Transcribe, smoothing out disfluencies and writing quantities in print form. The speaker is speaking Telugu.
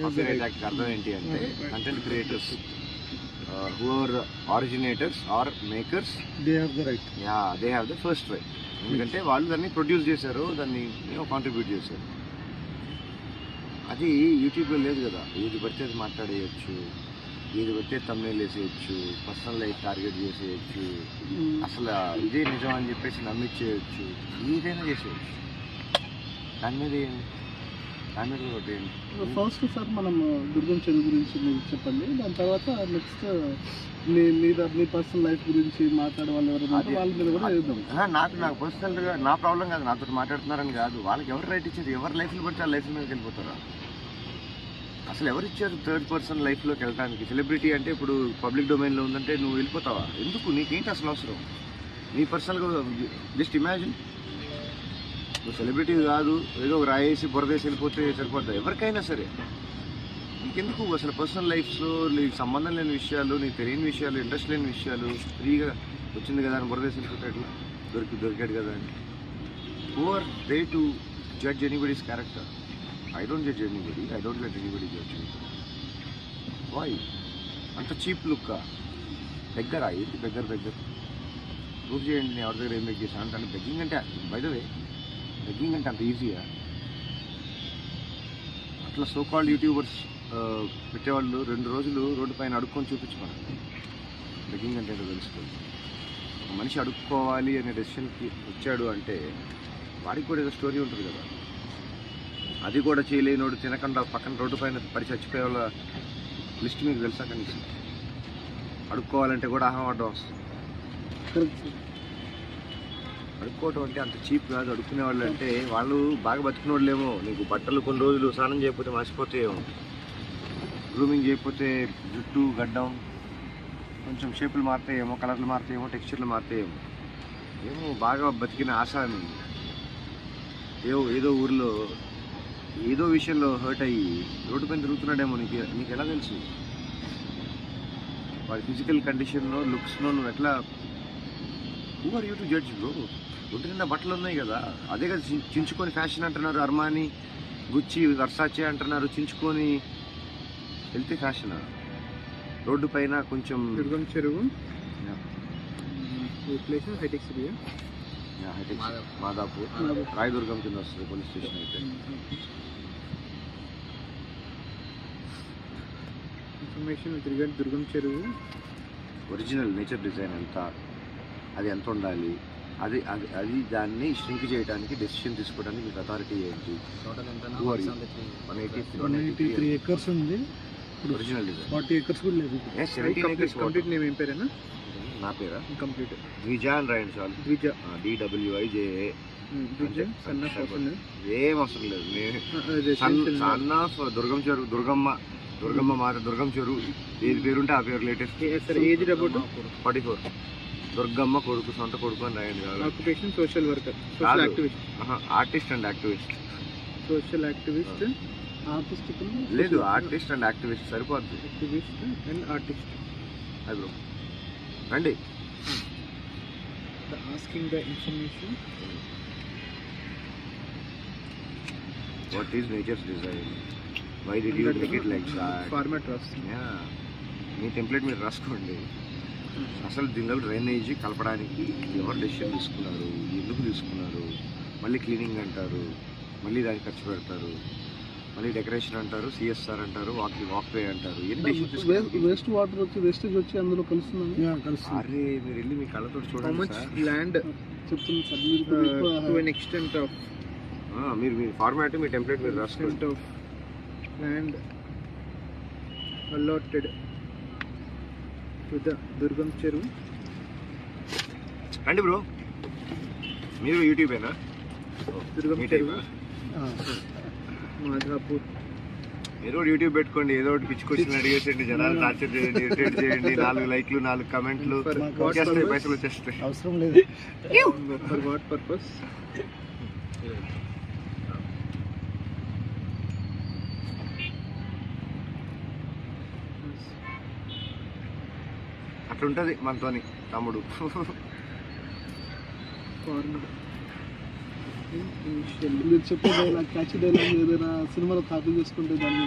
కాపీరైట్ యాక్ట్ అర్థం ఏంటి అంటే content creators who are originators or makers, they have the right. Yeah, they have the first right. ఎందుకంటే వాళ్ళు దాన్ని ప్రొడ్యూస్ చేశారు, దాన్ని కాంట్రిబ్యూట్ చేశారు. అది యూట్యూబ్లో లేదు కదా. ఏది పడితే అది మాట్లాడేయచ్చు, ఏది పడితే తమ్నైల్ వేసేయచ్చు, పర్సనల్ లైఫ్ టార్గెట్ చేసేయచ్చు, అసలు ఇదే నిజం అని చెప్పేసి నమ్మించేయచ్చు, ఏదైనా చేసేయచ్చు. దాని మీద ఫస్ట్ సార్ మనం దుర్గం చెరువు గురించి మీరు చెప్పండి, దాని తర్వాత నెక్స్ట్ మీ పర్సనల్ లైఫ్ గురించి మాట్లాడే వాళ్ళు ఎవరు వాళ్ళ మీద కూడా చేద్దాం. నాకు పర్సనల్గా నా ప్రాబ్లం కాదు, నాతో మాట్లాడుతున్నారని కాదు. వాళ్ళకి ఎవరు రైట్ ఇచ్చారు? ఎవరి లైఫ్లో పడితే ఆ లైఫ్ మీదకి వెళ్ళిపోతారా? అసలు ఎవరు ఇచ్చారు థర్డ్ పర్సన్ లైఫ్లోకి వెళ్ళడానికి? సెలబ్రిటీ అంటే ఇప్పుడు పబ్లిక్ డొమైన్లో ఉందంటే నువ్వు వెళ్ళిపోతావా? ఎందుకు? నీకేంటి అసలు అవసరం? నీ పర్సనల్గా జస్ట్ ఇమాజిన్, నువ్వు సెలబ్రిటీ కాదు, ఏదో ఒక రాయేసి బురదేసి వెళ్ళిపోతే సరిపోద్దా? ఎవరికైనా సరే నీకెందుకు అసలు పర్సనల్ లైఫ్లో నీకు సంబంధం లేని విషయాలు, నీకు తెలియని విషయాలు, ఇంట్రెస్ట్ లేని విషయాలు ఫ్రీగా వచ్చింది కదా అని బురదేసి వెళ్ళిపోతే ఎట్లా? దొరికాడు కదా అని. Who are they to judge anybody's character? I don't judge anybody, I don't let anybody judge me. Why అంత చీప్ లుక్కా? బెగ్గరా? ఏంటి బెగ్గర్? ప్రూఫ్ చేయండి నేను ఎవరి దగ్గర ఏం బెగ్ చేశాను అంటే. బెగ్గింగ్ అంటే బై ద వే, బెగ్గింగ్ అంటే అంత ఈజీయా? అట్లా సో కాల్డ్ యూట్యూబర్స్ పెట్టేవాళ్ళు 2 రోజులు రోడ్డు పైన అడుక్కొని చూపించుకోండి. బెగ్గింగ్ అంటే ఏదో తెలుసుకోండి. మనిషి అడుక్కోవాలి అనే డెసిషన్కి వచ్చాడు అంటే వాడికి కూడా ఏదో స్టోరీ ఉంటుంది కదా. అది కూడా చేయలేనోడు తినకుండా పక్కన రోడ్డు పైన పడి చచ్చిపోయే వాళ్ళ లిస్ట్ మీకు తెలుసా? కనీసం అడుక్కోవాలంటే కూడా అహం అడ్డం వస్తుంది. అడుక్కోవటం అంటే అంత చీప్ కాదు. అడుక్కునే వాళ్ళు అంటే వాళ్ళు బాగా బతికిన వాళ్ళేమో. నీకు బట్టలు కొన్ని రోజులు స్నానం చేయకపోతే మర్చిపోతాయేమో, గ్రూమింగ్ చేయకపోతే జుట్టు గడ్డం కొంచెం షేపులు మారుతాయేమో, కలర్లు మారుతాయేమో, టెక్స్చర్లు మారుతాయేమో, ఏమో బాగా బతికిన ఆశాని ఏదో ఊరిలో ఏదో విషయంలో హర్ట్ అయ్యి రోడ్డు పైన తిరుగుతున్నాడేమో. నీకు ఎలా తెలుసు? వాడి ఫిజికల్ కండిషన్లో, లుక్స్లో నువ్వు ఎట్లా? Who are you to judge bro? ఒంటి నిండా బట్టలు ఉన్నాయి కదా, అదే కదా చించుకొని ఫ్యాషన్ అంటున్నారు. అర్మానీ, గుచ్చి, వర్సాచే అంటున్నారు. చించుకొని వెళ్తే ఫ్యాషనా? రోడ్డు పైన కొంచెం దుర్గం చెరువు మాదాపూర్ రాయదుర్గం కింద వస్తుంది పోలీస్ స్టేషన్. అయితే ఇన్ఫర్మేషన్ విత్ రిగార్డ్ దుర్గం చెరువు ఒరిజినల్ నేచర్ డిజైన్ ఎంత, అది ఎంత ఉండాలి, అది అది అది దాన్ని ష్రింక్ చేయడానికి డెసిషన్ తీసుకోవడానికి మీకు అథారిటీ ఏంటి? 183 acres ఉంది. ఒరిజినల్ డిజైన్ 40 acres కూడా లేదు. 17 acres. కంప్లీట్ నేమ్ ఏం పేరేనా? నా పేరా? కంప్లీట్ ద్విజా అని రాయండి చాలు. ద్విజా, DWIJA. ఏం అవసరం లేదు. సన్ ఆఫ్ దుర్గం చెరువు, దుర్గమ్మ మాత, దుర్గం చెరువు, ఏది పేరుంటే ఆ పేరు లేటెస్ట్. Age about 44. దుర్గమ్మ కొడుకు, సొంత కొడుకు అని రాయండి కాదు. Occupation social worker, social activist. Artist and activist. Social activist, artist లేదు, ఆర్టిస్ట్ అండ్ యాక్టివిస్ట్ సరిపోద్ది. Activist and artist. అది బ్రో రండి. Asking the information. What is nature's design? Why did you make it like that? Format రాస్తుంది. మీ టెంప్లెట్ మీరు రాసుకోండి. అసలు దీనిలో డ్రైనేజీ కలపడానికి ఎవరు డెసిషన్ తీసుకున్నారు, ఎందుకు తీసుకున్నారు, మళ్ళీ క్లీనింగ్ అంటారు, మళ్ళీ దానికి ఖర్చు పెడతారు, మళ్ళీ డెకరేషన్ అంటారు, CSR అంటారు, వాక్వే అంటారు. వేస్ట్ వాటర్ వచ్చి వేస్టేజ్ వచ్చి అందులో కలుస్తుంది. అరే మీరు వెళ్ళి మీ కళ్ళతో చూడండి. ల్యాండ్ చెప్తుంది మీరు మీ ఫార్మాట్, మీ టెంప్లెట్ మీరు రాసుకోండి. ల్యాండ్ allotted to the దుర్గం చెరువు. రండి బ్రో, మీరు యూట్యూబేనా? దుర్గం చెరువు మాదాపూర్. మీరు యూట్యూబ్ పెట్టుకోండి, ఏదో ఒకటి పిచ్చి క్వశ్చన్ అడిగేసండి, జనాలు టార్చర్ చేయండి, ఇరిటేట్ చేయండి. 4 లైక్లు 4 కమెంట్లు వచ్చేస్తాయి, పైసలు వచ్చేస్తాయి. అవసరం లేదు. For what purpose? అట్లుంటుంది మనతోని తమ్ముడు. మీరు చెప్పే డైలాగ్, క్యాచ్ డైలాగ్ ఏదైనా సినిమాలో కాపీ చేసుకుంటే దాన్ని